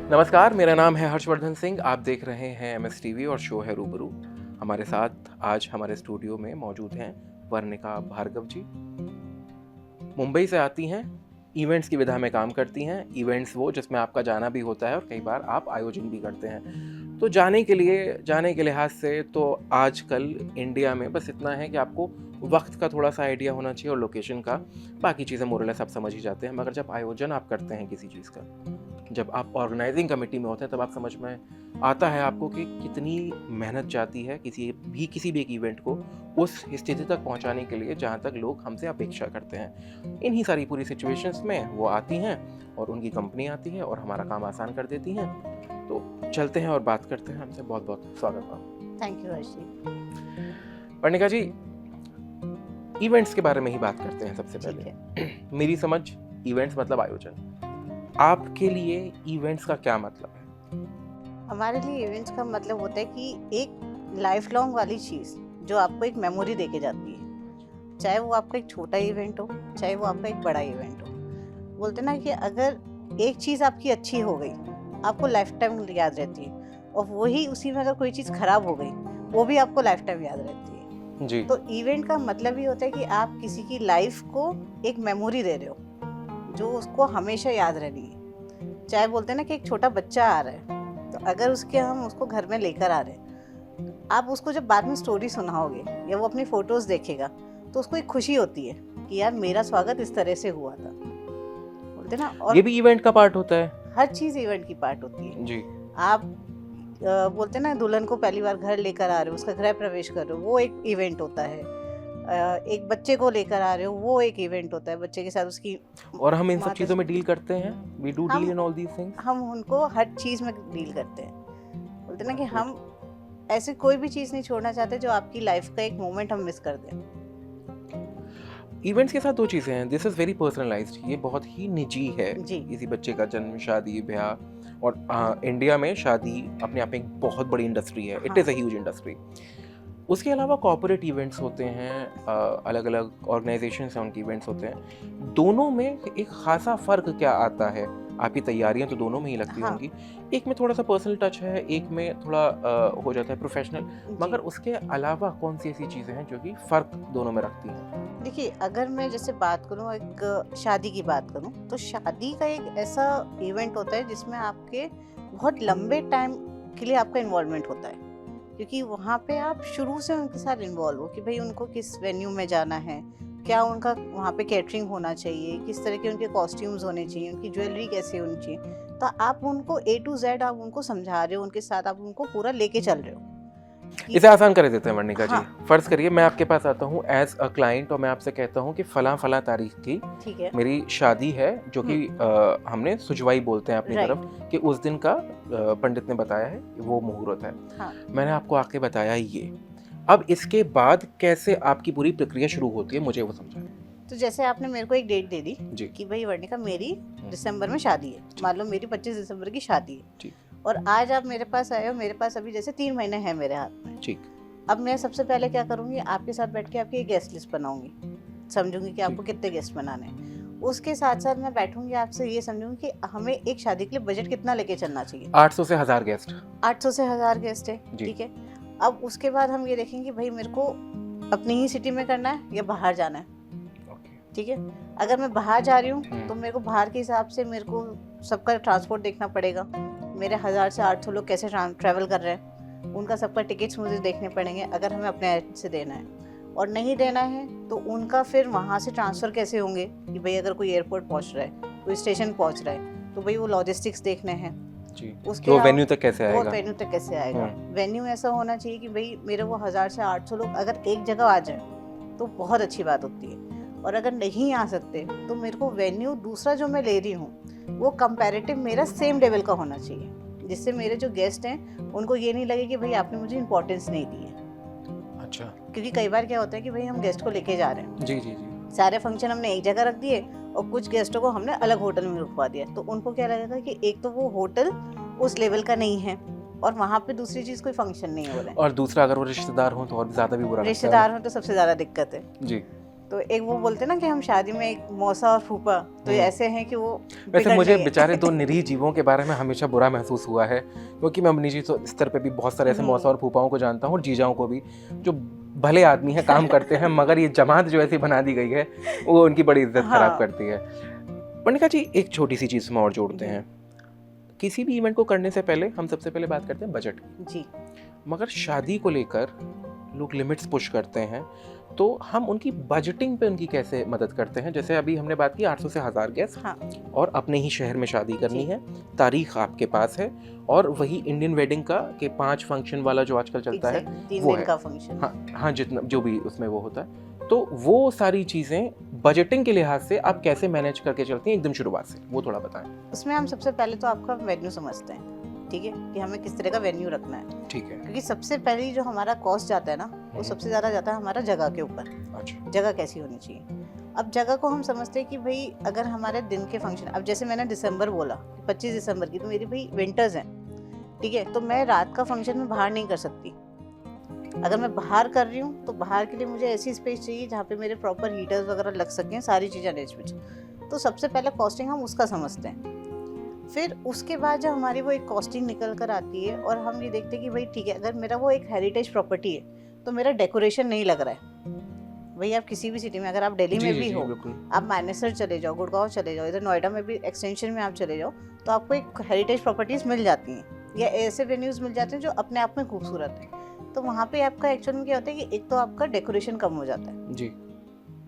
नमस्कार, मेरा नाम है हर्षवर्धन सिंह। आप देख रहे हैं एमएस टीवी और शो है रूबरू। हमारे साथ आज हमारे स्टूडियो में मौजूद हैं वर्णिका भार्गव जी। मुंबई से आती हैं, इवेंट्स की विधा में काम करती हैं। इवेंट्स वो जिसमें आपका जाना भी होता है और कई बार आप आयोजन भी करते हैं। तो जाने के लिहाज से तो आजकल इंडिया में बस इतना है कि आपको वक्त का थोड़ा सा आइडिया होना चाहिए और लोकेशन का। बाकी चीज़ें मोर लेस आप समझ ही जाते हैं। मगर जब आयोजन आप करते हैं किसी चीज़ का, जब आप ऑर्गेनाइजिंग कमेटी में होते हैं, तब आप समझ में आता है आपको कि कितनी मेहनत जाती है किसी भी एक इवेंट को उस स्थिति तक पहुंचाने के लिए जहां तक लोग हमसे अपेक्षा करते हैं। इन्हीं सारी पूरी सिचुएशंस में वो आती हैं और उनकी कंपनी आती है और हमारा काम आसान कर देती हैं। तो चलते हैं और बात करते हैं। हमसे बहुत बहुत स्वागत ma'am. Thank you Harshi. Varnika ji, events के बारे में ही बात करते हैं सबसे पहले। मेरी समझ, इवेंट्स मतलब आयोजन। आपके लिए इवेंट्स का क्या मतलब है? हमारे लिए इवेंट्स का मतलब होता है कि एक लाइफ लॉन्ग वाली चीज़ जो आपको एक मेमोरी देके जाती है, चाहे वो आपका एक छोटा इवेंट हो, चाहे वो आपका एक बड़ा इवेंट हो। बोलते ना कि अगर एक चीज़ आपकी अच्छी हो गई, आपको लाइफ टाइम याद रहती है, और वही उसी में अगर कोई चीज़ खराब हो गई, वो भी आपको लाइफ टाइम याद रहती है जी। तो इवेंट का मतलब ये होता है कि आप किसी की लाइफ को एक मेमोरी दे रहे हो जो उसको हमेशा याद रहनी है। चाहे बोलते हैं ना कि एक छोटा बच्चा आ रहा है, तो अगर हम उसको घर में लेकर आ रहे हैं, आप उसको जब बाद में स्टोरी सुनाओगे या वो अपनी फोटोज देखेगा, तो उसको एक खुशी होती है कि यार मेरा स्वागत इस तरह से हुआ था। बोलते ना, और ये भी इवेंट का पार्ट होता है। हर चीज इवेंट की पार्ट होती है जी। आप बोलते ना दुल्हन को पहली बार घर लेकर आ रहे हो, उसका गृह प्रवेश कर रहे हो, वो एक इवेंट होता है। एक बच्चे को लेकर आ रहे हो, वो एक इवेंट होता है। बच्चे के साथ उसकी और हम इन सब माता चीज़ों में डील करते हैं। We do deal in all these things. हम उनको हर चीज में डील करते हैं। बोलते ना कि हम ऐसे कोई भी चीज नहीं छोड़ना चाहते जो आपकी लाइफ का एक मोमेंट हम मिस कर दें। इवेंट्स के साथ दो चीज़ें हैं। This is very personalised. ये बहुत ही निजी है। जी किसी बच्चे का जन्म, शादी, ब्याह। और इंडिया में शादी अपने आप में एक बहुत बड़ी इंडस्ट्री है। It is a huge industry. उसके अलावा कॉर्पोरेट इवेंट्स होते हैं, अलग अलग ऑर्गेनाइजेशंस हैं, उनके इवेंट्स होते हैं। दोनों में एक खासा फ़र्क क्या आता है? आपकी तैयारियां तो दोनों में ही लगती हाँ होंगी। एक में थोड़ा सा पर्सनल टच है, एक में थोड़ा हो जाता है प्रोफेशनल। जी। मगर उसके अलावा कौन सी ऐसी चीज़ें हैं जो कि फ़र्क दोनों में रखती हैं? देखिए, अगर मैं जैसे बात करूँ, एक शादी की बात करूँ, तो शादी का एक ऐसा इवेंट होता है जिसमें आपके बहुत लंबे टाइम के लिए आपका इन्वॉल्वमेंट होता है, क्योंकि वहाँ पे आप शुरू से उनके साथ इन्वॉल्व हो कि भाई उनको किस वेन्यू में जाना है, क्या उनका वहाँ पे कैटरिंग होना चाहिए, किस तरह के उनके कॉस्ट्यूम्स होने चाहिए, उनकी ज्वेलरी कैसे होनी चाहिए। तो आप उनको A to Z आप उनको समझा रहे हो, उनके साथ आप उनको पूरा लेके चल रहे हो कि इसे आसान कर देते हैं वर्णिका जी। हाँ फ़र्ज़ करिए मैं आपके पास आता हूँ एज़ अ क्लाइंट और मैं आपसे कहता हूँ कि फ़लाँ तारीख की ठीक है। मेरी शादी है, जो कि हमने सुजवाई बोलते हैं अपनी राइट। तरफ, कि उस दिन का पंडित ने बताया है वो मुहूर्त है। हाँ मैंने आपको आके बताया ये। अब इसके बाद कैसे आपकी पूरी प्रक्रिया शुरू होती है, मुझे वो समझाएं। तो जैसे आपने मेरे को एक डेट दे दी जी। कि भाई वर्णिका मेरी दिसंबर में शादी है, मान लो मेरी 25 दिसंबर की शादी है, ठीक। और आज आप मेरे पास आए हो, मेरे पास अभी जैसे 3 महीने हैं मेरे हाथ में। ठीक। अब मैं सबसे पहले क्या करूँगी, आपके साथ बैठ के आपकी एक गेस्ट लिस्ट बनाऊंगी, समझूंगी कि आपको कितने गेस्ट बनाने हैं। उसके साथ साथ मैं बैठूंगी, आपसे ये समझूंगी कि हमें एक शादी के लिए बजट कितना लेके चलना चाहिए। 800 से 1000 गेस्ट। 800 से 1000 गेस्ट है, जी। ठीक है। अब उसके बाद हम ये देखेंगे भाई मेरे को अपनी ही सिटी में करना है या बाहर जाना है, ठीक है। अगर मैं बाहर जा रही हूँ तो मेरे को बाहर के हिसाब से मेरे को सबका ट्रांसपोर्ट देखना पड़ेगा। मेरे 1000 से 800 लोग कैसे ट्रैवल कर रहे हैं, उनका सबका टिकट्स मुझे देखने पड़ेंगे अगर हमें अपने ऐप से देना है। और नहीं देना है तो उनका फिर वहाँ से ट्रांसफ़र कैसे होंगे कि भाई अगर कोई एयरपोर्ट पहुँच रहा है, कोई स्टेशन पहुँच रहा है, तो भाई वो लॉजिस्टिक्स देखने हैं। जी। उसके वो अलावा वेन्यू तक कैसे वो आएगा? वेन्यू तक कैसे आएगा। वेन्यू ऐसा होना चाहिए कि भाई मेरे वो 1000 से 800 लोग अगर एक जगह आ जाए तो बहुत अच्छी बात होती है, और अगर नहीं आ सकते तो मेरे को वेन्यू दूसरा जो मैं ले रही हूँ वो कंपैरेटिव मेरा सेम लेवल का होना चाहिए, जिससे मेरे जो गेस्ट हैं उनको ये नहीं लगे कि भाई आपने मुझे इंपॉर्टेंस नहीं दी है। अच्छा। क्योंकि कई बार क्या होता है कि भाई हम गेस्ट को लेके जा रहे हैं, जी जी जी। सारे फंक्शन हमने एक जगह रख दिए और कुछ गेस्टों को हमने अलग होटल में रुकवा दिया, तो उनको क्या लगेगा कि एक तो वो होटल उस लेवल का नहीं है और वहाँ पे दूसरी चीज़ कोई फंक्शन नहीं हो रहा है, और दूसरा अगर वो रिश्तेदार हो तो और ज़्यादा भी बुरा लगता है। रिश्तेदार हो तो सबसे ज़्यादा दिक्कत है। जी। तो एक वो बोलते हैं ना कि हम शादी में एक मौसा और फूफा, तो ये ऐसे हैं कि वो वैसे मुझे बेचारे दो निरीह जीवों के बारे में हमेशा बुरा महसूस हुआ है, क्योंकि मैं निजी स्तर पे भी बहुत सारे ऐसे मौसा और फूफाओं को जानता हूँ और जीजाओं को भी, जो भले आदमी हैं, काम करते हैं, मगर ये जमात जो ऐसी बना दी गई है वो उनकी बड़ी इज्जत खराब करती है। वर्णिका जी, एक छोटी सी चीज़ में और जोड़ते हैं, किसी भी इवेंट को करने से पहले हम सबसे पहले बात करते हैं बजट जी, मगर शादी को लेकर लोग लिमिट्स पुश करते हैं, तो हम उनकी बजटिंग पे उनकी कैसे मदद करते हैं? जैसे अभी हमने बात की 800 से 1000 गेस्ट, हाँ, और अपने ही शहर में शादी करनी है, तारीख आपके पास है, और वही इंडियन वेडिंग का के 5 फंक्शन वाला जो आजकल चलता है 3 वो दिन है। का फंक्शन। हाँ, जितना जो भी उसमें वो होता है, तो वो सारी चीज़ें बजटिंग के लिहाज से आप कैसे मैनेज करके चलती हैं एकदम शुरुआत से, वो थोड़ा बताएं। उसमें हम सबसे पहले तो आपका वेन्यू समझते हैं, ठीक है, कि हमें किस तरह का वेन्यू रखना है। ठीक है। क्योंकि सबसे पहले जो हमारा कॉस्ट जाता है ना, वो सबसे ज़्यादा जाता है हमारा जगह के ऊपर। अच्छा। जगह कैसी होनी चाहिए। अब जगह को हम समझते हैं कि भाई अगर हमारे दिन के फंक्शन, अब जैसे मैंने दिसंबर बोला 25 दिसंबर की, तो मेरी भाई विंटर्स हैं, ठीक है, तो मैं रात का फंक्शन में बाहर नहीं कर सकती। अगर मैं बाहर कर रही हूँ तो बाहर के लिए मुझे ऐसी स्पेस चाहिए जहाँ पे मेरे प्रॉपर हीटर्स वगैरह लग सकें, सारी चीज़ें अरेंजमेंट। तो सबसे पहले कॉस्टिंग हम उसका समझते हैं। फिर उसके बाद जब हमारी वो एक कॉस्टिंग निकल कर आती है और हम ये देखते हैं कि भाई ठीक है, अगर मेरा वो एक हेरिटेज प्रॉपर्टी है तो मेरा डेकोरेशन नहीं लग रहा है। भाई आप किसी भी सिटी में, अगर आप दिल्ली में भी हो, आप मानेसर चले जाओ, गुड़गांव चले जाओ, इधर नोएडा में भी एक्सटेंशन में आप चले जाओ, तो आपको एक हेरिटेज प्रॉपर्टीज मिल जाती हैं या ऐसे वेन्यूज मिल जाते हैं जो अपने आप में खूबसूरत हैं। तो वहाँ पे आपका एक्चुअल में क्या होता है कि एक तो आपका डेकोरेशन कम हो जाता है जी,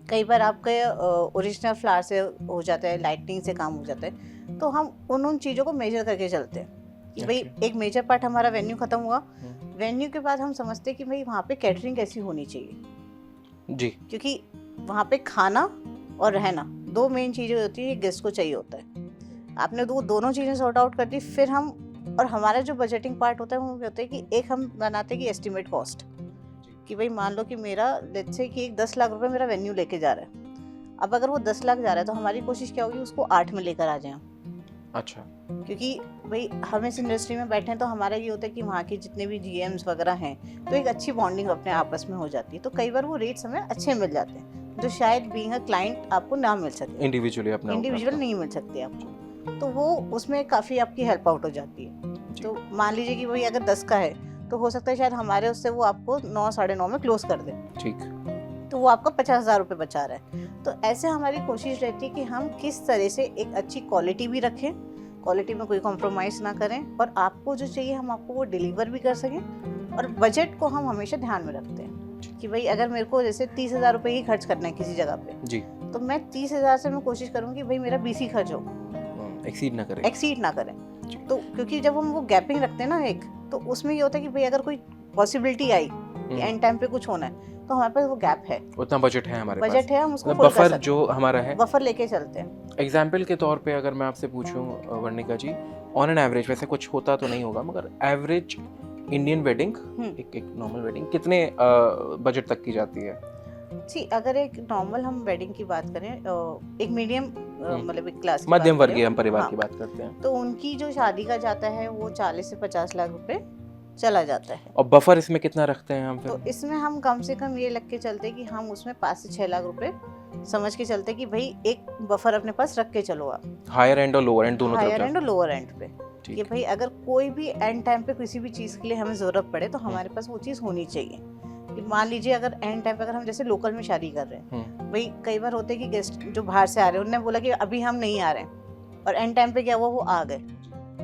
कई बार आपके ओरिजिनल फ्लावर से हो जाता है, लाइटनिंग से काम हो जाता है। तो हम उन चीज़ों को मेजर करके चलते हैं कि भाई एक मेजर पार्ट हमारा वेन्यू खत्म हुआ। वेन्यू के बाद हम समझते हैं कि भाई वहाँ पे कैटरिंग कैसी होनी चाहिए जी, क्योंकि वहाँ पे खाना और रहना 2 मेन चीज़ें होती है, गेस्ट को चाहिए होता है। आपने दोनों चीज़ें सॉर्ट आउट कर दी, फिर हम, और हमारा जो बजटिंग पार्ट होता है वो होता है कि एक हम बनाते हैं कि एस्टिमेट कॉस्ट, कि भाई मान लो कि मेरा लेट्स से कि 10 लाख रुपए मेरा वेन्यू लेके जा रहा है। अब अगर वो 10 लाख जा रहा है तो हमारी कोशिश क्या होगी, उसको 8 में लेकर आ जाए। अच्छा, क्योंकि भाई हम इस इंडस्ट्री में बैठे हैं तो हमारा ये होता है कि वहाँ के जितने भी जीएम्स वगैरह हैं तो एक अच्छी बॉन्डिंग अपने आपस में हो जाती है। तो कई बार वो रेट्स हमें अच्छे मिल जाते हैं जो शायद बीइंग अ क्लाइंट आपको ना मिल सके, इंडिविजुअल नहीं मिल सकते आपको। तो वो उसमें काफ़ी आपकी हेल्प आउट हो जाती है। तो मान लीजिए कि भाई अगर 10 का है तो हो सकता है शायद हमारे उससे वो आपको 9 साढ़े 9 में क्लोज कर दे, ठीक, तो वो आपका 50,000 रुपये बचा रहा है। तो ऐसे हमारी कोशिश रहती है कि हम किस तरह से एक अच्छी क्वालिटी भी रखें, क्वालिटी में कोई कॉम्प्रोमाइज़ ना करें, और आपको जो चाहिए हम आपको वो डिलीवर भी कर सकें। और बजट को हम हमेशा ध्यान में रखते हैं कि भाई अगर मेरे को जैसे 30,000 रुपये ही खर्च करना है किसी जगह पे जी, तो मैं 30,000 से मैं कोशिश करूँगी भाई मेरा 20 ही खर्च हो, एक्सीड ना करें। तो क्योंकि जब हम वो गैपिंग रखते हैं ना एक, तो उसमें ये होता है कि भाई अगर कोई पॉसिबिलिटी आई कि एंड टाइम पे कुछ होना है तो हमारे पास वो गैप है, उतना बजट है हमारे पास, बजट है, हम उसको बफर जो हमारा है, बफर लेके चलते हैं। एग्जाम्पल के तौर पे अगर मैं आपसे पूछूं वर्णिका जी, ऑन एन एवरेज, वैसे कुछ होता तो नहीं होगा मगर एवरेज इंडियन वेडिंग, एक नॉर्मल वेडिंग कितने बजट तक की जाती है? जी, अगर एक नॉर्मल हम वेडिंग की बात करें, एक मीडियम मतलब एक क्लास मध्यम वर्गीय हम परिवार की बात करते हैं, तो उनकी जो शादी का जाता है वो 40 से 50 लाख रुपए चला जाता है। और बफर इसमें कितना रखते हैं हम फिर? तो इसमें हम कम से कम ये लग के चलते हैं कि हम उसमें 5 से 6 लाख रुपए समझ के चलते कि भाई एक बफर अपने पास रख के चलो आप, हायर एंड और लोअर एंड दोनों तरफ, हायर एंड और लोअर एंड पे, कि भाई अगर कोई भी एंड टाइम पे किसी भी चीज़ के लिए हमें ज़रूरत पड़े तो हमारे पास वो चीज़ होनी चाहिए। कि मान लीजिए अगर एंड टाइम पे अगर हम जैसे लोकल में शादी कर रहे हैं, भाई कई बार होते हैं कि गेस्ट जो बाहर से आ रहे हैं उन्होंने बोला कि अभी हम नहीं आ रहे हैं, और एंड टाइम पे क्या हुआ, वो आ गए,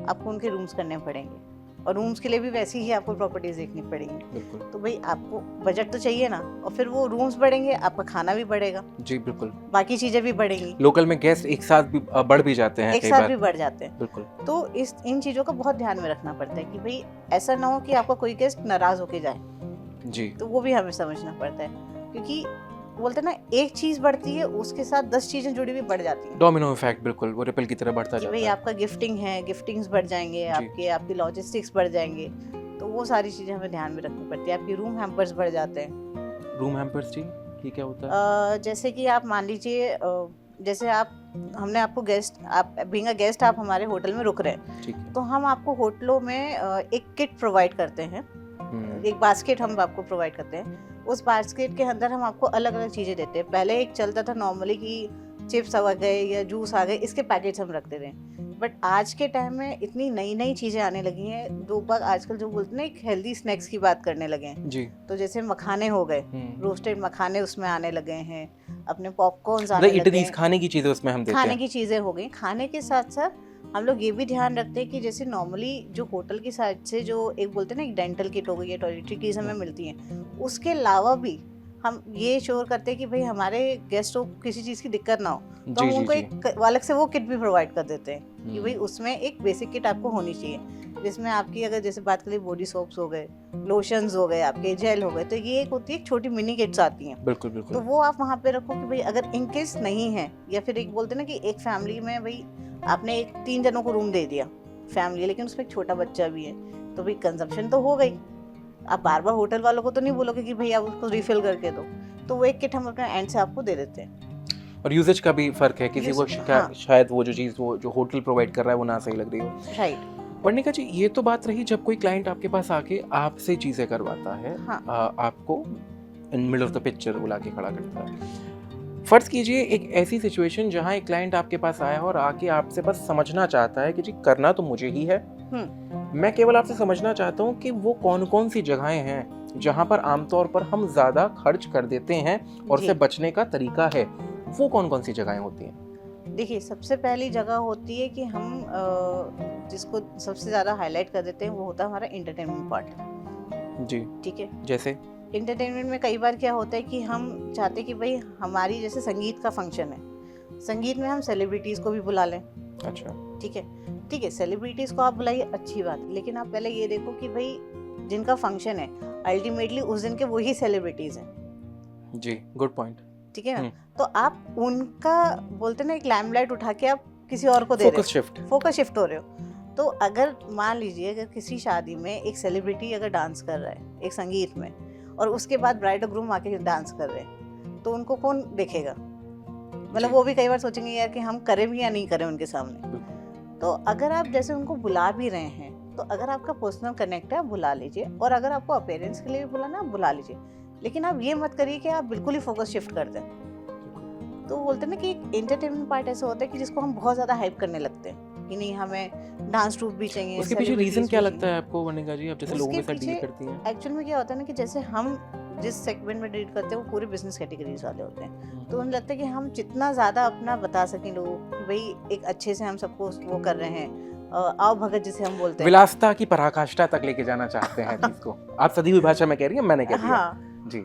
आपको उनके रूम्स करने पड़ेंगे, और रूम्स के लिए भी वैसी ही आपको प्रॉपर्टीज देखनी पड़ेगी। तो भाई आपको बजट तो चाहिए ना, और फिर वो रूम्स बढ़ेंगे, आपका खाना भी बढ़ेगा जी, बिल्कुल, बाकी चीजें भी बढ़ेंगी, लोकल में गेस्ट एक साथ भी बढ़ भी जाते हैं, एक साथ भी बढ़ जाते हैं, बिल्कुल। तो इन चीजों का बहुत ध्यान में रखना पड़ता है कि भाई ऐसा ना हो कि आपका कोई गेस्ट नाराज होके जाए जी, तो वो भी हमें समझना पड़ता है, क्योंकि बोलते हैं ना एक चीज बढ़ती है उसके साथ 10 चीजें जुड़ी हुई बढ़ जाती हैं, डोमिनो इफेक्ट, बिल्कुल, वो रिपल की तरह बढ़ता जाता है। भाई आपका गिफ्टिंग है, गिफ्टिंग्स बढ़ जाएंगे, आपकी लॉजिस्टिक्स बढ़ जाएंगे, तो वो सारी चीजें हमें ध्यान में रखनी पड़ती है। आपके रूम हैम्पर्स बढ़ जाते हैं। रूम हैम्पर्स जी, ये क्या होता है? जैसे कि आप मान लीजिए, जैसे हमने आपको आप बीइंग अ गेस्ट आप हमारे होटल में रुक रहे हैं, ठीक है, तो हम आपको होटलों में एक किट प्रोवाइड करते हैं, एक बास्केट हम आपको प्रोवाइड करते हैं, उस बास्केट के अंदर हम आपको अलग अलग चीज़ें देते हैं। पहले एक चलता था नॉर्मली कि चिप्स आ गए या जूस आ गए, इसके पैकेट्स हम रखते थे। बट आज के टाइम में इतनी नई नई चीज़ें आने लगी हैं, लोग बाग आजकल जो बोलते हैं ना एक हेल्दी स्नैक्स की बात करने लगे हैं जी। तो जैसे मखाने हो गए, रोस्टेड मखाने उसमें आने लगे हैं, अपने पॉपकॉर्न्स आने लगे हैं, खाने की चीजें उसमें हम देते खाने हैं। की चीज़ें हो गई। खाने के साथ साथ हम लोग ये भी ध्यान रखते हैं कि जैसे नॉर्मली जो होटल की साइड से जो एक बोलते हैं ना एक डेंटल किट हो गई या टॉयलेटरी किट हमें मिलती है, उसके अलावा भी हम ये श्योर करते हैं कि भाई हमारे गेस्ट को किसी चीज़ की दिक्कत ना हो, तो हम उनको एक अलग से वो किट भी प्रोवाइड कर देते हैं कि भाई उसमें एक बेसिक किट आपको होनी चाहिए, जिसमें आपकी अगर जैसे बात करें बॉडी सोप्स हो गए, लोशंस हो गए, आपके जेल हो गए, तो ये एक होती है एक छोटी मिनी किट्स आती हैं। बिल्कुल बिल्कुल। तो वो आप वहाँ पे रखो कि भाई अगर इन केस नहीं है, या फिर एक बोलते हैं ना कि एक फैमिली में भाई आपने एक 3 जनों को रूम दे दिया फैमिली, लेकिन उसमें एक छोटा बच्चा भी है, तो भाई कंजम्पशन तो हो गई। आप बार बार होटल वालों को तो नहीं बोलोगे कि भाई आप उसको रिफिल करके दो, तो वो एक किट हम अपने एंड से आपको दे देते हैं। और यूजेज का भी फर्क है, किसी को हाँ। शायद वो जो चीज़ वो जो होटल प्रोवाइड कर रहा है वो ना सही लग रही हो। राइट। वर्णिका जी, ये तो बात रही जब कोई क्लाइंट आपके पास आके आपसे चीज़ें करवाता है। हाँ। आपको in middle of the picture बुला के खड़ा करता है। फर्ज कीजिए एक ऐसी सिचुएशन जहाँ एक क्लाइंट आपके पास आया और आके आपसे बस समझना चाहता है कि जी करना तो मुझे ही है, मैं केवल आपसे समझना चाहता हूँ कि वो कौन कौन सी जगहें हैं जहाँ पर आमतौर पर हम ज़्यादा खर्च कर देते हैं और उससे बचने का तरीका है, वो कौन कौन सी जगहें होती हैं? देखिए, सबसे पहली जगह होती है कि हम जिसको सबसे ज़्यादा हाईलाइट कर देते हैं वो होता है हमारा एंटरटेनमेंट पार्ट। जी। ठीक है। जैसे एंटरटेनमेंट में कई बार क्या होता है कि हम चाहते हैं कि भाई हमारी जैसे संगीत का फंक्शन है, संगीत में हम सेलिब्रिटीज़ को भी बुला लें। अच्छा। ठीक है, सेलिब्रिटीज़ को आप बुलाइए, अच्छी बात, लेकिन आप पहले ये देखो कि भाई जिनका फंक्शन है अल्टीमेटली उस दिन के वही सेलिब्रिटीज़ हैं। जी, गुड पॉइंट। ठीक है ना, तो आप उनका बोलते हैं ना एक लाइमलाइट उठा के आप किसी और को दे रहे हो, फोकस शिफ्ट हो रहे हो। तो अगर मान लीजिए अगर किसी शादी में एक सेलिब्रिटी अगर डांस कर रहा है एक संगीत में, और उसके बाद ब्राइड और ग्रूम आके डांस कर रहे हैं, तो उनको कौन देखेगा? मतलब वो भी कई बार सोचेंगे यार कि हम करें भी या नहीं करें उनके सामने। तो अगर आप जैसे उनको बुला भी रहे हैं, तो अगर आपका पर्सनल कनेक्ट है आप बुला लीजिए, और अगर आपको अपीयरेंस के लिए भी बुलाना आप बुला लीजिए, लेकिन आप ये मत करिए कि आप बिल्कुल ही फोकस शिफ्ट कर दें। तो बोलते हैं ना कि एक एंटरटेनमेंट पार्ट ऐसा होता है कि जिसको हम बहुत ज़्यादा हाइप करने लगते हैं कि नहीं हमें डांस ट्रूप भी चाहिए। उसके पीछे रीजन क्या लगता है आपको वर्णिका जी, आप जैसे लोगों के साथ डील करती हैं? एक्चुअल में क्या होता है ना कि जैसे हम जिस सेगमेंट में डील करते हैं वो पूरे बिजनेस कैटेगरीज वाले होते हैं, तो उन्हें लगता है कि हम जितना ज़्यादा अपना बता सकें लोगों को कि भाई एक अच्छे से हम सबको वो कर रहे हैं, आओ भगत जिसे हम बोलते हैं, विलासता की पराकाष्ठा तक लेके जाना चाहते हैं चीज को। आप सदी हुई भाषा में कह रही हैं, मैंने कह दिया। हाँ जी।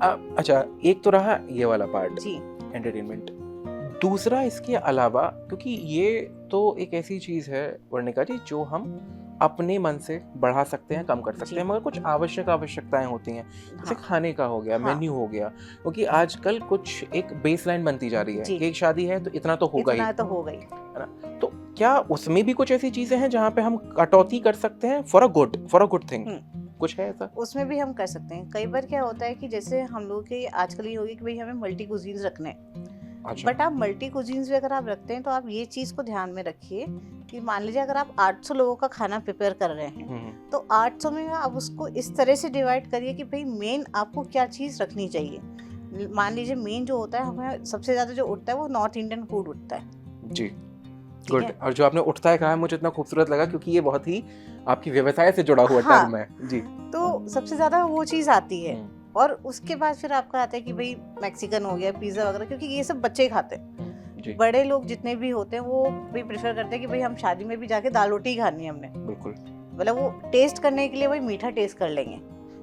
अच्छा, एक तो रहा ये वाला पार्ट जी, एंटरटेनमेंट। दूसरा इसके अलावा, क्योंकि ये तो एक ऐसी चीज है वर्णिका जी जो हम अपने मन से बढ़ा सकते हैं, कम कर सकते हैं, मगर कुछ आवश्यकताएं होती हैं, जैसे खाने का हो गया, मेन्यू हो गया, क्योंकि आजकल कुछ एक बेसलाइन बनती जा रही है कि एक शादी है तो इतना तो होगा ही, तो हो गई है ना? तो क्या उसमें भी कुछ ऐसी चीजें हैं जहाँ पे हम कटौती कर सकते हैं फॉर अ गुड थिंग? कुछ है ऐसा? उसमें भी हम कर सकते हैं। कई बार क्या होता है कि जैसे हम लोग के आजकल ये हो गया कि भाई हमें मल्टी कुजीन्स रखने हैं। अच्छा। बट आप मल्टी कुजीन्स भी अगर आप रखते हैं तो आप ये चीज़ को ध्यान में रखिए कि मान लीजिए अगर आप 800 लोगों का खाना प्रिपेयर कर रहे हैं, तो 800 में आप उसको इस तरह से डिवाइड करिए कि भाई मेन आपको क्या चीज़ रखनी चाहिए। मान लीजिए मेन जो होता है, हमें सबसे ज़्यादा जो उठता है वो नॉर्थ इंडियन फूड उठता है। जी, गुड। और जो आपने उठता है कहा मुझे इतना खूबसूरत लगा, क्योंकि ये बहुत ही आपकी व्यवसाय से जुड़ा हुआ टर्म है। जी। तो सबसे ज़्यादा वो चीज़ आती है, और उसके बाद फिर आपका आता है कि भाई मैक्सिकन हो गया, पिज़्ज़ा वगैरह, क्योंकि ये सब बच्चे खाते हैं। बड़े लोग जितने भी होते हैं वो भी प्रेफर करते हैं कि भाई हम शादी में भी जाके दाल रोटी खानी है हमने, बिल्कुल, मतलब वो टेस्ट करने के लिए वही मीठा टेस्ट कर लेंगे।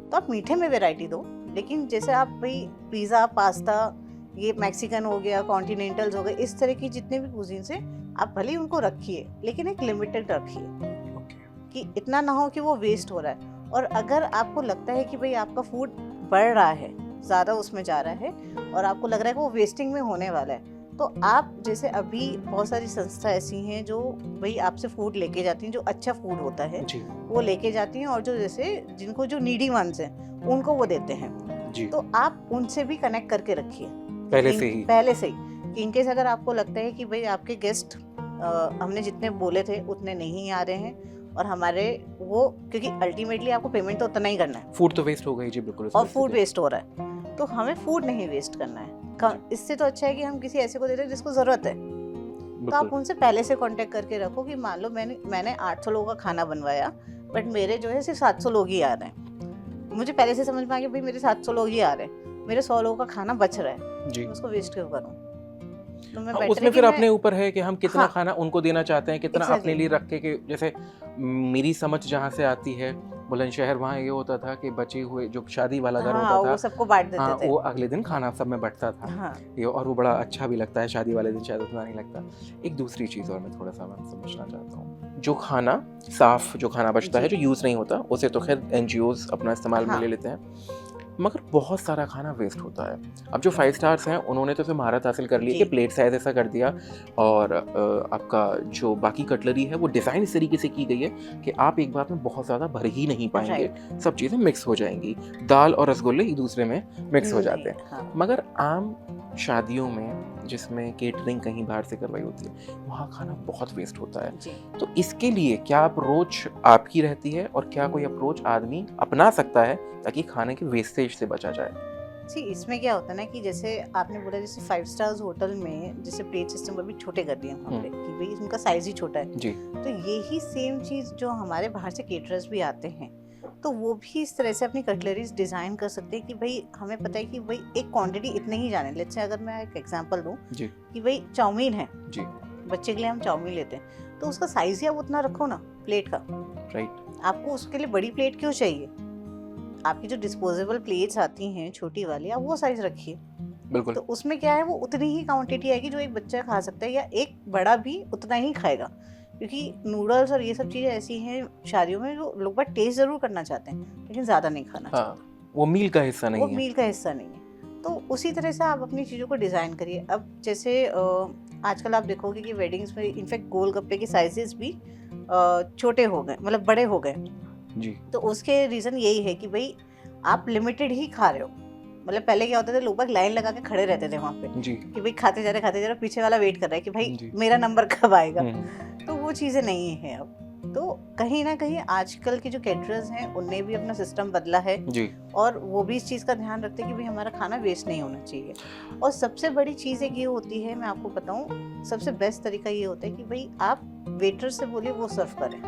तो आप मीठे में वैरायटी दो, लेकिन जैसे आप भाई पिज़्ज़ा, पास्ता, ये मैक्सिकन हो गया, कॉन्टिनेंटल्स हो गए, इस तरह की जितने भी कुजीन्स हैं आप भले ही उनको रखिए, लेकिन एक लिमिटेड रखिए कि इतना ना हो कि वो वेस्ट हो रहा है। और अगर आपको लगता है कि भाई आपका फूड बढ़ रहा है, ज़्यादा उसमें जा रहा है, और आपको लग रहा है कि वो वेस्टिंग में होने वाला है, तो आप जैसे अभी बहुत सारी संस्था ऐसी हैं जो भाई आपसे फूड लेके जाती हैं, जो अच्छा फूड होता है वो लेके जाती हैं, और जो जैसे जिनको जो नीडी वंस हैं उनको वो देते हैं जी। तो आप उनसे भी कनेक्ट करके रखिए पहले से ही इनकेस अगर आपको लगता है कि भाई आपके गेस्ट हमने जितने बोले थे उतने नहीं आ रहे हैं, और हमारे वो, क्योंकि अल्टीमेटली आपको पेमेंट तो उतना ही करना है, फूड तो वेस्ट हो गई जी, बिल्कुल। और फूड वेस्ट हो रहा है, तो हमें फूड नहीं वेस्ट करना है। इससे तो अच्छा है कि हम किसी ऐसे को दे दें जिसको ज़रूरत है। तो आप उनसे पहले से कांटेक्ट करके रखो कि मान लो मैंने 800 लोगों का खाना बनवाया, बट मेरे जो है सिर्फ 700 लोग ही आ रहे हैं। मुझे पहले से समझ में आ गया भाई मेरे 700 लोग ही आ रहे हैं, मेरे 100 लोगों का खाना बच रहा है जी, उसको वेस्ट क्यों करूं? तो मैं उसमें फिर अपने ऊपर है कि हम कितना खाना उनको देना चाहते हैं, कितना अपने लिए रख के। जैसे मेरी समझ जहाँ से आती है बुलंदशहर, वहाँ ये होता था कि बचे हुए जो शादी वाला घर होता था वो सबको बांट देते थे। वो अगले दिन खाना सब में बंटता था। ये और वो बड़ा अच्छा भी लगता है, शादी वाले दिन शायद उतना नहीं लगता। एक दूसरी चीज़ और मैं थोड़ा सा समझना चाहता हूँ, जो खाना साफ, जो खाना बचता है, जो यूज़ नहीं होता, उसे तो खैर NGOs अपना इस्तेमाल में ले लेते हैं, मगर बहुत सारा खाना वेस्ट होता है। अब जो 5 स्टार्स हैं उन्होंने तो फिर महारत हासिल कर ली कि प्लेट साइज ऐसा कर दिया, और आपका जो बाकी कटलरी है वो डिज़ाइन इस तरीके से की गई है कि आप एक बार में बहुत ज़्यादा भर ही नहीं पाएंगे, सब चीज़ें मिक्स हो जाएंगी। दाल और रसगुल्ले एक दूसरे में मिक्स हो जाते हैं। मगर आम शादियों में जिसमें केटरिंग कहीं बाहर से करवाई होती है, वहाँ खाना बहुत वेस्ट होता है। तो इसके लिए क्या अप्रोच आपकी रहती है, और क्या कोई अप्रोच आदमी अपना सकता है ताकि खाने के वेस्टेज से बचा जाए? जी, इसमें क्या होता है ना कि जैसे आपने बोला, जैसे 5 स्टार्स होटल में जैसे प्लेट सिस्टम अभी छोटे कर दिए वहाँ पे कि भाई उनका साइज ही छोटा है जी। तो यही सेम चीज़ जो हमारे बाहर से केटरर्स भी आते हैं, तो वो भी इस तरह से अपनी कटलरीज डिज़ाइन कर सकते हैं कि भाई हमें पता है कि भाई एक क्वांटिटी इतने ही जाने। लेट्स से अगर मैं एक एग्जांपल दूं कि भाई चाउमीन है जी, बच्चे के लिए हम चाउमीन लेते हैं, तो उसका साइज ही आप उतना रखो ना प्लेट का, राइट। आपको उसके लिए बड़ी प्लेट क्यों चाहिए? आपकी जो डिस्पोजेबल प्लेट्स आती हैं छोटी वाली, आप वो साइज रखिए, बिल्कुल। तो उसमें क्या है, वो उतनी ही क्वांटिटी आएगी जो एक बच्चा खा सकता है, या एक बड़ा भी उतना ही खाएगा। क्योंकि नूडल्स और ये सब चीज़ें ऐसी हैं शादियों में जो लोग बात टेस्ट जरूर करना चाहते हैं लेकिन ज़्यादा नहीं खाना चाहते। वो मील का हिस्सा नहीं है, वो मील का हिस्सा नहीं है। तो उसी तरह से आप अपनी चीज़ों को डिज़ाइन करिए। अब जैसे आजकल आप देखोगे कि वेडिंग्स में इनफैक्ट गोलगप्पे के साइजेस भी छोटे हो गए, मतलब बड़े हो गए जी। तो उसके रीज़न यही है कि भाई आप लिमिटेड ही खा रहे हो। मतलब पहले क्या होता था, लोग लाइन लगा के खड़े रहते थे वहाँ पे जी, कि भाई खाते जा रहे, पीछे वाला वेट कर रहा है कि भाई मेरा नंबर कब आएगा। तो वो चीज़ें नहीं है अब। तो कहीं ना कहीं आजकल के जो कैटरर्स हैं उनने भी अपना सिस्टम बदला है जी, और वो भी इस चीज़ का ध्यान रखते हैं कि भाई हमारा खाना वेस्ट नहीं होना चाहिए। और सबसे बड़ी चीज़ एक ये होती है, मैं आपको बताऊं, सबसे बेस्ट तरीका ये होता है कि भाई आप वेटर से बोलिए वो सर्व करें।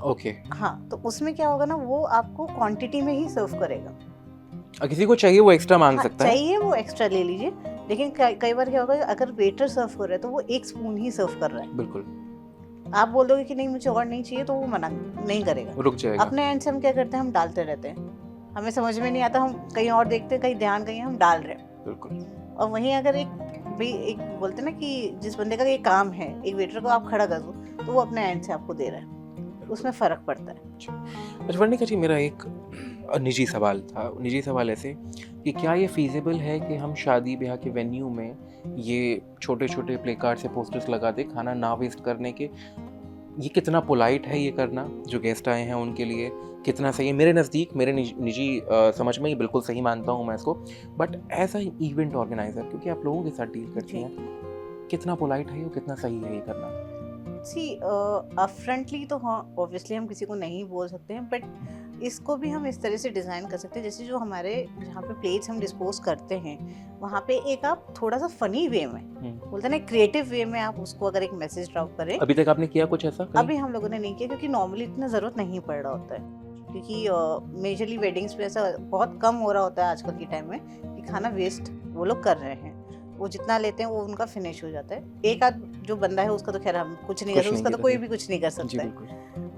ओके हाँ, तो उसमें क्या होगा ना, वो आपको क्वांटिटी में ही सर्व करेगा। किसी को चाहिए वो एक्स्ट्रा मांग सकता है, चाहिए वो एक्स्ट्रा ले लीजिए। लेकिन कई बार क्या होगा, अगर वेटर सर्व कर रहा है तो वो 1 स्पून ही सर्व कर रहा है। बिल्कुल। आप बोल दोगे कि नहीं मुझे और नहीं चाहिए, तो वो मना नहीं करेगा, रुक जाएगा। अपने एंड से हम क्या करते हैं, हम डालते रहते हैं। हमें समझ में नहीं आता, हम कहीं और देखते हैं, कहीं ध्यान कहीं हम डाल रहे हैं। बिल्कुल। और वहीं अगर एक बोलते ना कि जिस बंदे का ये काम है, एक वेटर को आप खड़ा कर दो तो वो अपने एंड से आपको दे रहा है, उसमें फ़र्क पड़ता है। अच्छा वर्णिका जी, मेरा एक निजी सवाल था। निजी सवाल ऐसे कि क्या ये फीजिबल है कि हम शादी ब्याह के वेन्यू में ये छोटे छोटे प्ले कार्ड से पोस्टर्स लगा दे खाना ना वेस्ट करने के? ये कितना पोलाइट है ये करना जो गेस्ट आए हैं उनके लिए, कितना सही है? मेरे नज़दीक, मेरे निजी समझ में ये बिल्कुल सही मानता हूँ मैं इसको, but as a event organiser, क्योंकि आप लोगों के साथ डील करती हैं, कितना पोलाइट है ये, कितना सही है ये करना? अपफ्रंटली तो हाँ ऑब्वियसली हम किसी को नहीं बोल सकते हैं, बट इसको भी हम इस तरह से डिज़ाइन कर सकते हैं, जैसे जो हमारे जहाँ पे प्लेट्स हम डिस्पोज करते हैं वहाँ पे एक आप थोड़ा सा फनी वे में, बोलते हैं ना क्रिएटिव वे में, आप उसको अगर एक मैसेज ड्रॉप करें। अभी तक आपने किया कुछ ऐसा? अभी हम लोगों ने नहीं किया, क्योंकि नॉर्मली इतना ज़रूरत नहीं पड़ रहा होता है, क्योंकि मेजरली वेडिंग्स पे ऐसा बहुत कम हो रहा होता है आजकल के टाइम में कि खाना वेस्ट वो लोग कर रहे हैं। वो जितना लेते हैं वो उनका फिनिश हो जाता है। एक आध जो बंदा है उसका तो खैर हम कुछ नहीं कर सकते, उसका तो कोई भी कुछ नहीं कर सकता है।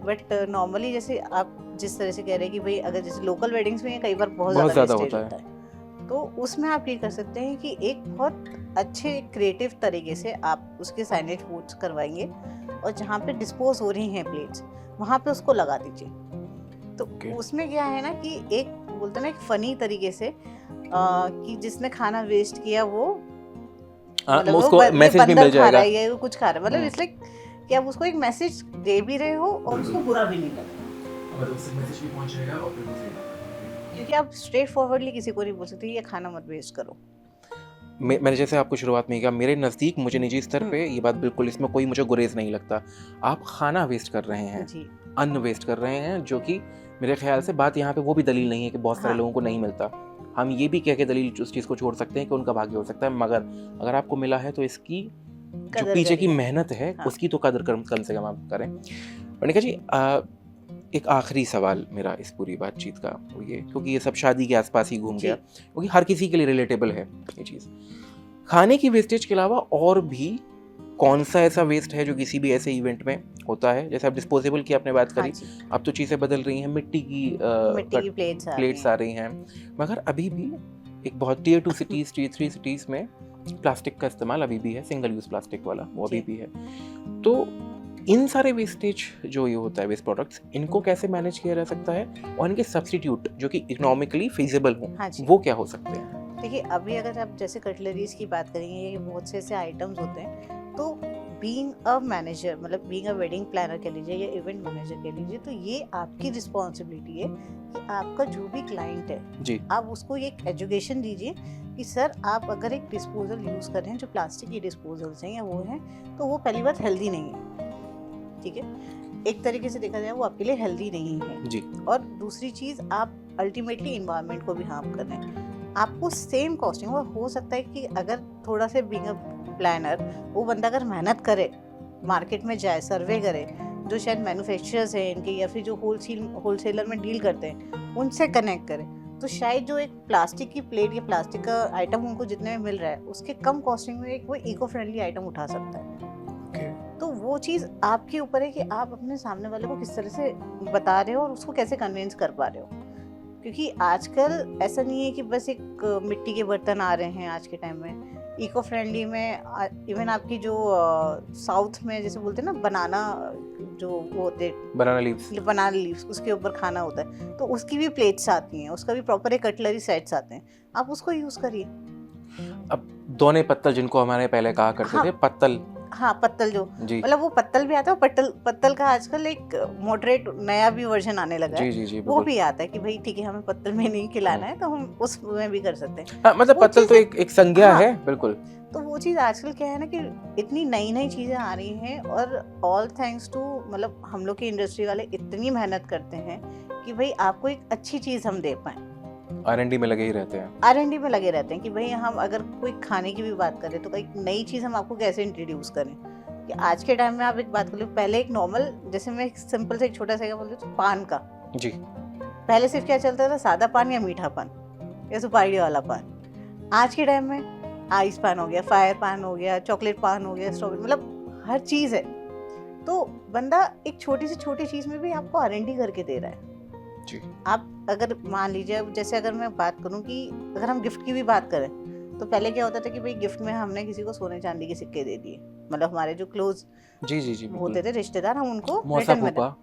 बट नॉर्मली जैसे आप जिस तरह से कह रहे हैं कि भाई अगर जैसे लोकल वेडिंग्स में कई बार बहुत ज़्यादा होता है, तो उसमें आप ये कर सकते हैं कि एक बहुत अच्छे क्रिएटिव तरीके से आप उसके साइनेज बोर्ड्स करवाएंगे, और जहाँ पे डिस्पोज हो रही हैं प्लेट्स वहाँ पे उसको लगा दीजिए। तो उसमें क्या है ना कि एक बोलते ना एक फनी तरीके से कि जिसने खाना वेस्ट किया वो मतलब उसको मैसेज भी मिल जाएगा या कुछ खा रहा है, मतलब इसलिए कि आप उसको एक मैसेज दे भी रहे हो और उसको बुरा भी नहीं कर रहे हो, उससे मैसेज भी पहुंच जाएगा। और क्योंकि आप स्ट्रेट फॉरवर्डली किसी को नहीं बोल सकते ये खाना मत वेस्ट करो। मैंने जैसे आपको शुरुआत में कहा, मेरे नज़दीक मुझे निजी स्तर पे ये बात बिल्कुल, इसमें कोई मुझे गुरेज नहीं लगता। आप खाना वेस्ट कर रहे हैं, अन्न वेस्ट कर रहे हैं, जो कि मेरे ख्याल से बात यहाँ पे वो भी दलील नहीं है कि बहुत सारे लोगों को नहीं मिलता। हम ये भी कह के दलील उस चीज़ को छोड़ सकते हैं कि उनका भाग्य हो सकता है, मगर अगर आपको मिला है तो इसकी जो पीछे की मेहनत है उसकी तो कदर कम से कम आप करें। वर्णिका जी, एक आखिरी सवाल मेरा इस पूरी बातचीत का वो ये, क्योंकि ये सब शादी के आसपास ही घूम गया, क्योंकि हर किसी के लिए रिलेटेबल है ये चीज़। खाने की वेस्टेज के अलावा और भी कौन सा ऐसा वेस्ट है जो किसी भी ऐसे इवेंट में होता है? जैसे आप डिस्पोजेबल की आपने बात करी, अब तो चीज़ें बदल रही हैं, मिट्टी की प्लेट्स आ रही हैं, मगर अभी भी एक बहुत टियर 2 सिटीज़, टियर 3 सिटीज़ में प्लास्टिक का इस्तेमाल अभी भी है, सिंगल यूज़ प्लास्टिक वाला, वो अभी भी है। तो इन सारे वेस्टेज जो ये होता है, वेस्ट प्रोडक्ट्स, इनको कैसे मैनेज किया जा सकता है, और इनके सब्स्टिट्यूट जो कि इकोनॉमिकली फिजिबल हों, वो क्या हो सकते हैं? देखिए, अभी अगर आप जैसे कटलरीज की बात करेंगे, ये बहुत से ऐसे आइटम्स होते हैं, तो बीइंग अ मैनेजर, मतलब बीइंग अ वेडिंग प्लानर कह लीजिए या इवेंट मैनेजर कह लीजिए, तो ये आपकी रिस्पॉन्सिबिलिटी है कि आपका जो भी क्लाइंट है जी, आप उसको एक एजुकेशन दीजिए कि सर, आप अगर एक डिस्पोजल यूज़ कर रहे हैं जो प्लास्टिक की डिस्पोजल्स हैं या वो हैं, तो वो पहली बात हेल्दी नहीं है, ठीक है, एक तरीके से देखा जाए वो आपके लिए हेल्दी नहीं है जी। और दूसरी चीज़, आप अल्टीमेटली इन्वायरमेंट को भी हार्म कर रहे हैं। आपको सेम कॉस्टिंग, और हो सकता है कि अगर थोड़ा से बीइंग अ प्लानर वो बंदा अगर मेहनत करे, मार्केट में जाए, सर्वे करे, जो शायद मैन्युफैक्चरर्स हैं इनके या फिर जो होलसेलर में डील करते हैं उनसे कनेक्ट करे, तो शायद जो एक प्लास्टिक की प्लेट या प्लास्टिक का आइटम उनको जितने में मिल रहा है उसके कम कॉस्टिंग में एक वो इको फ्रेंडली आइटम उठा सकता है। तो वो चीज़ आपके ऊपर है कि आप अपने सामने वाले को किस तरह से बता रहे हो और उसको कैसे कन्विंस कर पा रहे हो, क्योंकि आजकल ऐसा नहीं है कि बस एक मिट्टी के बर्तन आ रहे हैं आज के टाइम में, इको फ्रेंडली में इवन आपकी जो साउथ में जैसे बोलते हैं ना, बनाना जो वो होते बनाना लीव्स उसके ऊपर खाना होता है, तो उसकी भी प्लेट्स आती हैं, उसका भी प्रॉपर एक कटलरी सेट्स आते हैं, आप उसको यूज़ करिए। अब दोने पत्तल जिनको हमारे पहले कहा करते थे, पत्तल, हाँ, पत्तल जो मतलब वो पत्तल भी आता है, पत्तल का आजकल एक मॉडरेट नया भी वर्जन आने लगा है, जी, वो भी आता है कि भाई ठीक है, हमें पत्तल में नहीं खिलाना है तो हम उसमें भी कर सकते हैं। हाँ, मतलब पत्तल तो एक संज्ञा है, बिल्कुल। तो वो चीज़ आजकल क्या है ना कि इतनी नई चीज़ें आ रही हैं, और ऑल थैंक्स टू, मतलब हम लोग की इंडस्ट्री वाले इतनी मेहनत करते हैं कि भाई आपको एक अच्छी चीज़ हम दे पाएँ। R&D में लगे ही रहते हैं, R&D में लगे रहते हैं कि भाई हम अगर कोई खाने की भी बात करें तो एक नई चीज़ हम आपको कैसे इंट्रोड्यूस करें, कि आज के टाइम में आप एक बात कर लो, पहले एक नॉर्मल, जैसे मैं सिंपल से एक छोटा सा बोलती हूँ, पान का जी, पहले सिर्फ क्या चलता था, सादा पान या मीठा पान या सुपारी वाला पान। आज के टाइम में आइस पान हो गया, फायर पान हो गया, चॉकलेट पान हो गया, स्ट्रॉबेरी, मतलब हर चीज़ है। तो बंदा एक छोटी से छोटी चीज़ में भी आपको R&D करके दे रहा है जी। आप अगर मान लीजिए, जैसे अगर मैं बात करूं कि अगर हम गिफ्ट की भी बात करें, तो पहले क्या होता था कि भाई गिफ्ट में हमने किसी को सोने चांदी के सिक्के दे दिए, मतलब हमारे जो क्लोज जी होते थे रिश्तेदार, हम उनको मौसा फूफा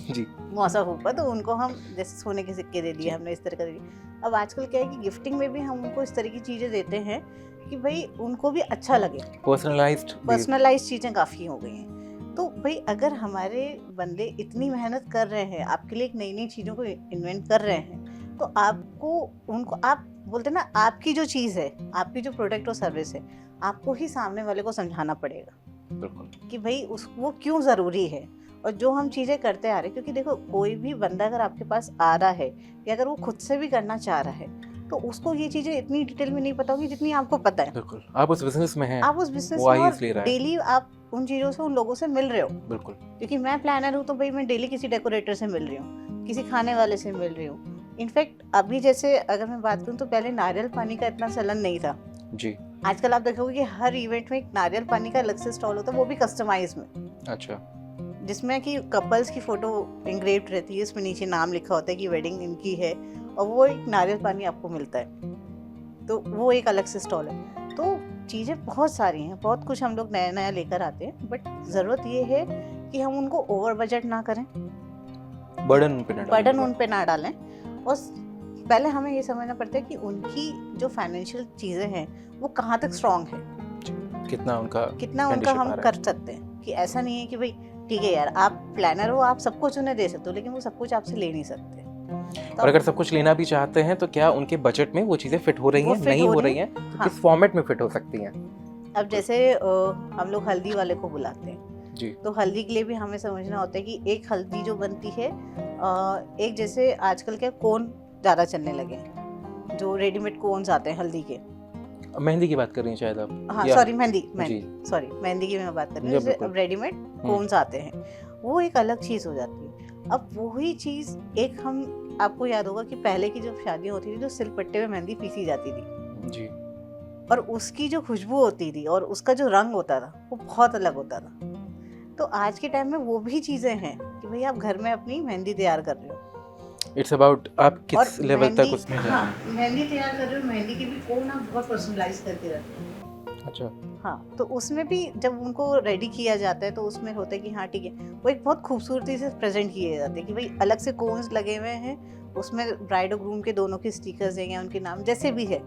जी, मौसा फूफा, तो उनको हम जैसे सोने के सिक्के दे दिए हमने, इस तरह का दे दिया। अब आजकल क्या है कि गिफ्टिंग में भी हम उनको इस तरह की चीज़ें देते हैं कि भाई उनको भी अच्छा लगे, पर्सनलाइज्ड चीज़ें काफ़ी हो गई हैं। तो भाई अगर हमारे बंदे इतनी मेहनत कर रहे हैं, आपके लिए एक नई चीज़ों को इन्वेंट कर रहे हैं, तो आपको उनको, आप बोलते ना, आपकी जो चीज़ है, आपकी जो प्रोडक्ट और सर्विस है, आपको ही सामने वाले को समझाना पड़ेगा कि भाई वो क्यों ज़रूरी है, और जो हम चीज़ें करते आ रहे हैं। क्योंकि देखो, कोई भी बंदा अगर आपके पास आ रहा है या अगर वो खुद से भी करना चाह रहा है, तो उसको ये चीज़ें इतनी डिटेल में नहीं पता होगी जितनी आपको पता है। बिल्कुल, आप उस बिजनेस में हैं, आप उस बिजनेस में, और डेली आप उन चीज़ों से, उन लोगों से मिल रहे हो। बिल्कुल, क्योंकि मैं प्लानर हूँ तो भाई मैं डेली किसी डेकोरेटर से मिल रही हूँ, किसी खाने वाले से मिल रही हूँ। इनफैक्ट अभी जैसे अगर मैं बात करूँ तो पहले नारियल पानी का इतना चलन नहीं था जी। आजकल आप देखोगे कि हर इवेंट में एक नारियल पानी का अलग से स्टॉल होता है, वो भी कस्टमाइज में, अच्छा, जिसमें कि कपल्स की फोटो इंग्रेव्ड रहती है, इसमें नीचे नाम लिखा होता है कि वेडिंग इनकी है, और वो एक नारियल पानी आपको मिलता है, तो वो एक अलग से स्टॉल है। तो चीज़ें बहुत सारी हैं, बहुत कुछ हम लोग नया लेकर आते हैं, बट ज़रूरत ये है कि हम उनको ओवर बजट ना करें, बर्डन उन पे ना डालें, और पहले हमें ये समझना पड़ता है कि उनकी जो फाइनेंशियल चीज़ें हैं वो कहाँ तक स्ट्रॉन्ग है, कितना उनका हम कर सकते हैं। कि ऐसा नहीं है कि भाई ठीक है यार, आप प्लानर हो, आप सब कुछ उन्हें दे सकते हो, लेकिन वो सब कुछ आपसे ले नहीं सकते। और अगर सब कुछ लेना भी चाहते हैं तो क्या उनके बजट में वो चीज़ें फिट हो रही हैं, नहीं हो रही हैं, तो किस फॉर्मेट में फिट हो सकती हैं? अब जैसे हम लोग हल्दी वाले को बुलाते हैं जी। तो हल्दी के लिए भी हमें समझना होता है कि एक हल्दी जो बनती है, एक जैसे आजकल के कोन ज़्यादा चलने लगे हैं, जो रेडीमेड कोन्स आते हैं हल्दी के। मेहंदी की बात कर रही हैं शायद आप? हाँ सॉरी, मेहंदी सॉरी, मेहंदी की मैं बात कर रही हूँ। जैसे अब रेडीमेड कोन्स आते हैं, वो एक अलग चीज़ हो जाती है। अब वही चीज़ एक हम, आपको याद होगा कि पहले की जो शादियाँ होती थी तो सिलपट्टे में मेहंदी पीसी जाती थी जी, और उसकी जो खुशबू होती थी और उसका जो रंग होता था वो बहुत अलग होता था। तो आज के टाइम में वो भी चीज़ें हैं कि भाई आप घर में अपनी मेहंदी तैयार कर रहे हो। इट्स अबाउट आप किस लेवल तक उसमें जा रहे हैं। हाँ, मेहंदी तैयार कर रहे हो, मेहंदी के भी कोन आप बहुत पर्सनलाइज करके रखते हो। अच्छा। हाँ, तो उसमें भी जब उनको रेडी किया जाता है तो उसमें होता है कि हाँ ठीक है, वो एक बहुत खूबसूरती से प्रेजेंट किए जाते हैं कि भाई अलग से कोन्स लगे हुए हैं, उसमें ब्राइड और ग्रूम के दोनों के स्टिकर्स हैं या उनके नाम जैसे भी है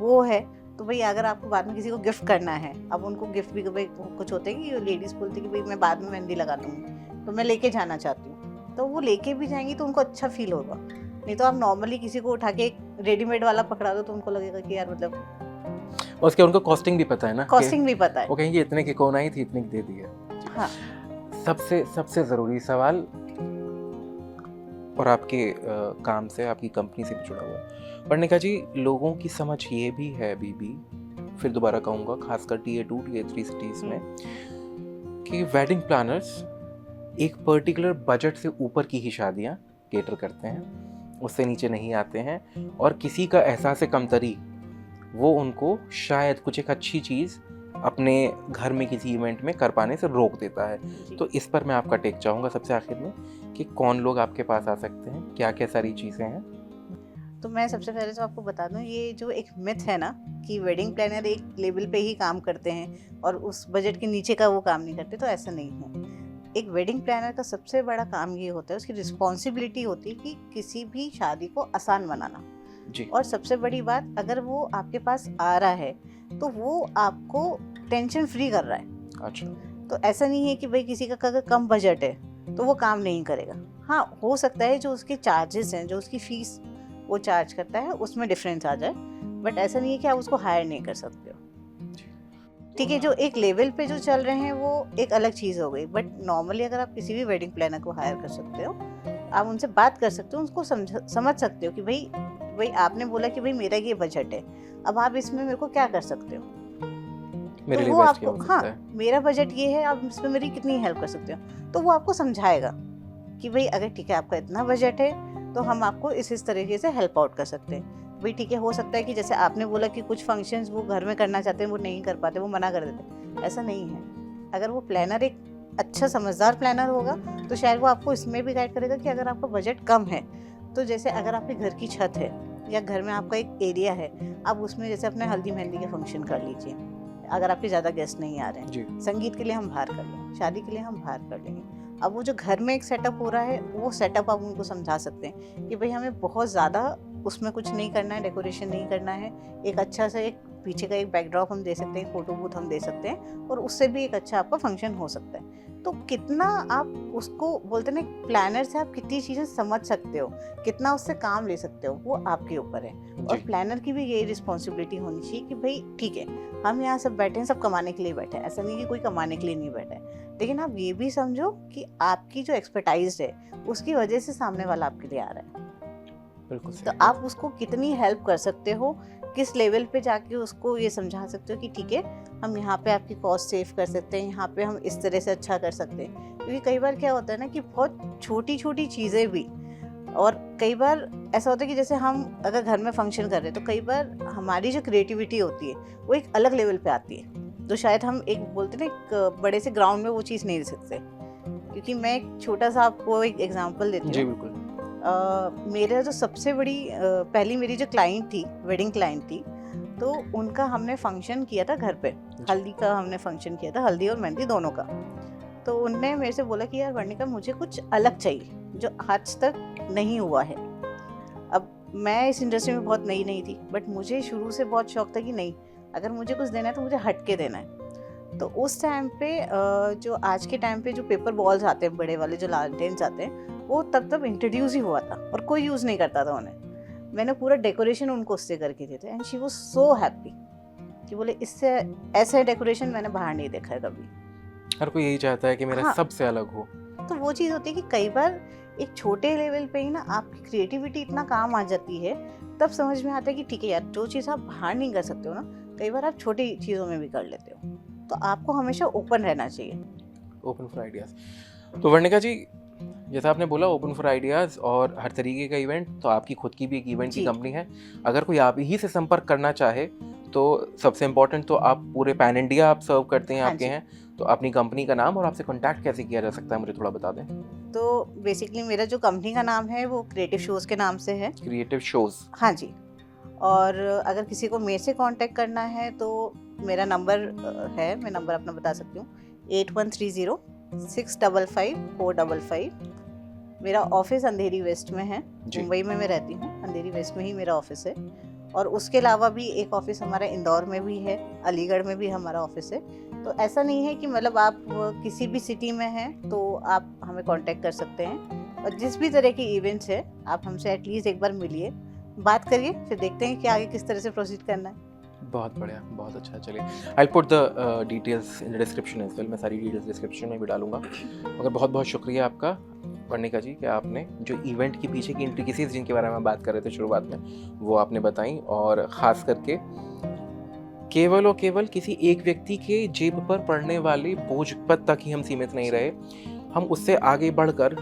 वो है। तो भाई अगर आपको बाद में किसी को गिफ्ट करना है, अब उनको गिफ्ट भी भाई कुछ होते हैं कि लेडीज़ बोलती है कि भाई मैं बाद में मेहंदी लगा दूँगी तो मैं लेके जाना चाहती हूँ, तो वो लेके भी जाएंगी तो उनको अच्छा फील होगा। नहीं तो आप नॉर्मली किसी को उठा के एक रेडीमेड वाला पकड़ा दो तो उनको लगेगा कि यार मतलब, और उसके उनको कॉस्टिंग भी पता है ना, कॉस्टिंग भी पता है, वो कहेंगे इतने की कौन आई थी, इतने की दे दी है। हाँ। सबसे ज़रूरी सवाल और आपके काम से, आपकी कंपनी से भी जुड़ा हुआ है वर्णिका जी, लोगों की समझ ये भी है अभी भी, फिर दोबारा कहूँगा, खासकर Tier 2 Tier 3 सिटीज़ में, कि वेडिंग प्लानर्स एक पर्टिकुलर बजट से ऊपर की ही शादियाँ केटर करते हैं, उससे नीचे नहीं आते हैं, और किसी का एहसास कमतरी वो उनको शायद कुछ एक अच्छी चीज़ अपने घर में किसी इवेंट में कर पाने से रोक देता है। तो इस पर मैं आपका टेक चाहूँगा सबसे आखिर में, कि कौन लोग आपके पास आ सकते हैं, क्या क्या सारी चीज़ें हैं। तो मैं सबसे पहले तो आपको बता दूं, ये जो एक मिथ है ना कि वेडिंग प्लानर एक लेवल पे ही काम करते हैं और उस बजट के नीचे का वो काम नहीं करते, तो ऐसा नहीं है। एक वेडिंग प्लानर का सबसे बड़ा काम ये होता है, उसकी रिस्पॉन्सिबिलिटी होती है कि किसी भी शादी को आसान बनाना जी। और सबसे बड़ी बात, अगर वो आपके पास आ रहा है तो वो आपको टेंशन फ्री कर रहा है। अच्छा। तो ऐसा नहीं है कि भाई किसी का अगर कम बजट है तो वो काम नहीं करेगा। हाँ, हो सकता है जो उसके चार्जेस हैं, जो उसकी फीस वो चार्ज करता है उसमें डिफरेंस आ जाए, बट ऐसा नहीं है कि आप उसको हायर नहीं कर सकते हो। ठीक है, जो एक लेवल पे जो चल रहे हैं वो एक अलग चीज़ हो गई, बट नॉर्मली अगर आप किसी भी वेडिंग प्लानर को हायर कर सकते हो, आप उनसे बात कर सकते हो, उसको समझ सकते हो कि भाई आपने बोला कि भाई मेरा ये बजट है, अब आप इसमें मेरे को क्या कर सकते हो, मेरे तो लिए वो बेस्ट आपको, क्या हो सकता हाँ है? मेरा बजट ये है, आप इसमें मेरी कितनी हेल्प कर सकते हो, तो वो आपको समझाएगा कि भाई अगर ठीक है आपका इतना बजट है तो हम आपको इस तरीके से हेल्प आउट कर सकते हैं। भाई ठीक है, हो सकता है कि जैसे आपने बोला कि कुछ फंक्शंस वो घर में करना चाहते हैं, वो नहीं कर पाते, वो मना कर देते, ऐसा नहीं है। अगर वो प्लानर एक अच्छा समझदार प्लानर होगा तो शायद वो आपको इसमें भी गाइड करेगा कि अगर आपका बजट कम है तो जैसे अगर आपके घर की छत है या घर में आपका एक एरिया है, आप उसमें जैसे अपने हल्दी मेहंदी के फंक्शन कर लीजिए, अगर आपके ज़्यादा गेस्ट नहीं आ रहे हैं, संगीत के लिए हम बाहर कर लेंगे, शादी के लिए हम बाहर कर लेंगे। अब वो जो घर में एक सेटअप हो रहा है, वो सेटअप आप उनको समझा सकते हैं कि भाई हमें बहुत ज़्यादा उसमें कुछ नहीं करना है, डेकोरेशन नहीं करना है, एक अच्छा सा एक पीछे का एक बैकड्रॉप हम दे सकते हैं, फोटो बूथ हम दे सकते हैं, और उससे भी एक अच्छा आपका फंक्शन हो सकता है। तो कितना आप उसको बोलते हैं ना, प्लानर से आप कितनी चीज़ें समझ सकते हो, कितना उससे काम ले सकते हो, वो आपके ऊपर है। और प्लानर की भी यही रिस्पॉन्सिबिलिटी होनी चाहिए कि भाई ठीक है, हम यहाँ सब बैठे हैं, सब कमाने के लिए बैठे हैं, ऐसा नहीं कि कोई कमाने के लिए नहीं बैठा है, लेकिन आप ये भी समझो कि आपकी जो एक्सपर्टाइज है उसकी वजह से सामने वाला आपके लिए आ रहा है। बिल्कुल। तो आप उसको कितनी हेल्प कर सकते हो, किस लेवल पे जाके उसको ये समझा सकते हो कि ठीक है, हम यहाँ पे आपकी कॉस्ट सेव कर सकते हैं, यहाँ पे हम इस तरह से अच्छा कर सकते हैं। क्योंकि कई बार क्या होता है ना कि बहुत छोटी छोटी चीज़ें भी, और कई बार ऐसा होता है कि जैसे हम अगर घर में फंक्शन कर रहे हैं तो कई बार हमारी जो क्रिएटिविटी होती है वो एक अलग लेवल पे आती है, तो शायद हम एक बोलते हैं ना एक बड़े से ग्राउंड में वो चीज़ नहीं दे सकते। क्योंकि मैं एक छोटा सा आपको एक एग्जांपल देती हूँ। जी बिल्कुल। मेरा जो सबसे बड़ी पहली मेरी जो क्लाइंट थी, वेडिंग क्लाइंट थी, तो उनका हमने फंक्शन किया था घर पे, हल्दी का हमने फंक्शन किया था, हल्दी और मेहंदी दोनों का। तो उनने मेरे से बोला कि यार वर्णिका, मुझे कुछ अलग चाहिए जो आज तक नहीं हुआ है। अब मैं इस इंडस्ट्री में बहुत नई थी, बट मुझे शुरू से बहुत शौक था कि नहीं, अगर मुझे कुछ देना है तो मुझे हट के देना है। तो उस टाइम पे जो आज के टाइम पे जो पेपर बॉल्स आते हैं, बड़े वाले जो लालटेन्स आते हैं, वो तब इंट्रोड्यूस ही हुआ था और कोई यूज़ नहीं करता था उन्हें। मैंने पूरा डेकोरेशन उनको उससे करके दिए थे and she was so happy कि बोले इससे ऐसा डेकोरेशन मैंने बाहर नहीं देखा है कभी। हर कोई यही चाहता है कि मेरा हाँ, सबसे अलग हो। तो वो चीज़ होती है कि कई बार एक छोटे लेवल पे ही ना आपकी क्रिएटिविटी इतना काम आ जाती है, तब समझ में आता है कि ठीक है यार, जो चीज़ आप बाहर नहीं कर सकते हो ना, कई बार आप छोटी चीज़ों में भी कर लेते हो। तो आपको हमेशा ओपन रहना चाहिए। Open for ideas. तो वर्णिका जी, जैसा आपने बोला ओपन फॉर आइडियाज़ और हर तरीके का इवेंट, तो आपकी खुद की भी एक इवेंट की जी। कंपनी है। अगर कोई आप ही से संपर्क करना चाहे तो सबसे इम्पोर्टेंट तो आप पूरे पैन इंडिया आप सर्व करते हैं, हाँ आपके जी। हैं, तो अपनी कंपनी का नाम और आपसे कॉन्टैक्ट कैसे किया जा सकता है, मुझे थोड़ा बता दें। तो बेसिकली मेरा जो कंपनी का नाम है वो क्रिएटिव शोज़ के नाम से है। Creative shows. हाँ जी। और अगर किसी को मेरे से कांटेक्ट करना है तो मेरा नंबर है, मैं नंबर अपना बता सकती हूँ, 8130-655-455। मेरा ऑफिस अंधेरी वेस्ट में है, जी। मुंबई में मैं रहती हूँ, अंधेरी वेस्ट में ही मेरा ऑफिस है। और उसके अलावा भी एक ऑफिस हमारा इंदौर में भी है, अलीगढ़ में भी हमारा ऑफिस है। तो ऐसा नहीं है कि मतलब आप किसी भी सिटी में हैं तो आप हमें कांटेक्ट कर सकते हैं। और जिस भी तरह की इवेंट्स है आप हमसे एटलीस्ट एक बार मिलिए, बात करिए, फिर देखते हैं कि आगे किस तरह से प्रोसीड करना है। बहुत बढ़िया, बहुत अच्छा। चलिए, I put the details in the description as well. मैं सारी डिटेल्स डिस्क्रिप्शन में भी डालूंगा। मगर बहुत बहुत शुक्रिया आपका वर्णिका जी कि आपने जो इवेंट के पीछे की इंट्रिकेसीज जिनके बारे में बात कर रहे थे शुरुआत में, वो आपने बताई। और ख़ास करके केवल और केवल किसी एक व्यक्ति के जेब पर पड़ने वाले बोझ पर तक ही हम सीमित नहीं रहे, हम उससे आगे बढ़कर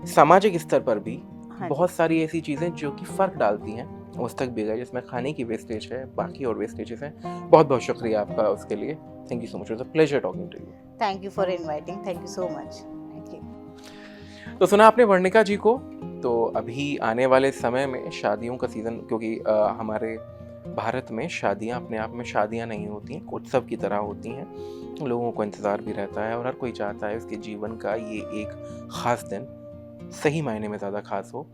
सामाजिक स्तर पर भी हाँ बहुत सारी ऐसी चीज़ें जो कि फ़र्क डालती हैं उस तक भी गए, जिसमें खाने की वेस्टेज है, बाकी और वेस्टेजेस हैं। बहुत बहुत शुक्रिया आपका उसके लिए। Thank you so much, it was a pleasure talking to you. Thank you for inviting, thank you so much, thank you. तो सुना आपने वर्णिका जी को। तो अभी आने वाले समय में शादियों का सीज़न, क्योंकि हमारे भारत में शादियां अपने आप में शादियां नहीं होती हैं, उत्सव की तरह होती हैं। लोगों को इंतज़ार भी रहता है और हर कोई चाहता है उसके जीवन का ये एक ख़ास दिन सही मायने में ज़्यादा ख़ास हो।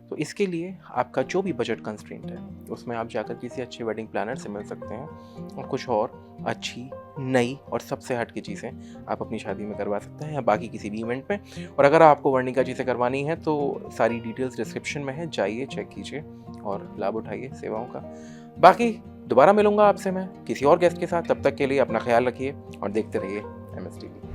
तो इसके लिए आपका जो भी बजट कंस्ट्रेंट है उसमें आप जाकर किसी अच्छे वेडिंग प्लानर से मिल सकते हैं और कुछ और अच्छी, नई और सबसे हट की चीज़ें आप अपनी शादी में करवा सकते हैं या बाकी किसी भी इवेंट में। और अगर आपको वर्णिका जी से करवानी है तो सारी डिटेल्स डिस्क्रिप्शन में है, जाइए चेक कीजिए और लाभ उठाइए सेवाओं का। बाकी दोबारा मिलूंगा आपसे मैं किसी और गेस्ट के साथ, तब तक के लिए अपना ख्याल रखिए और देखते रहिए MSTV।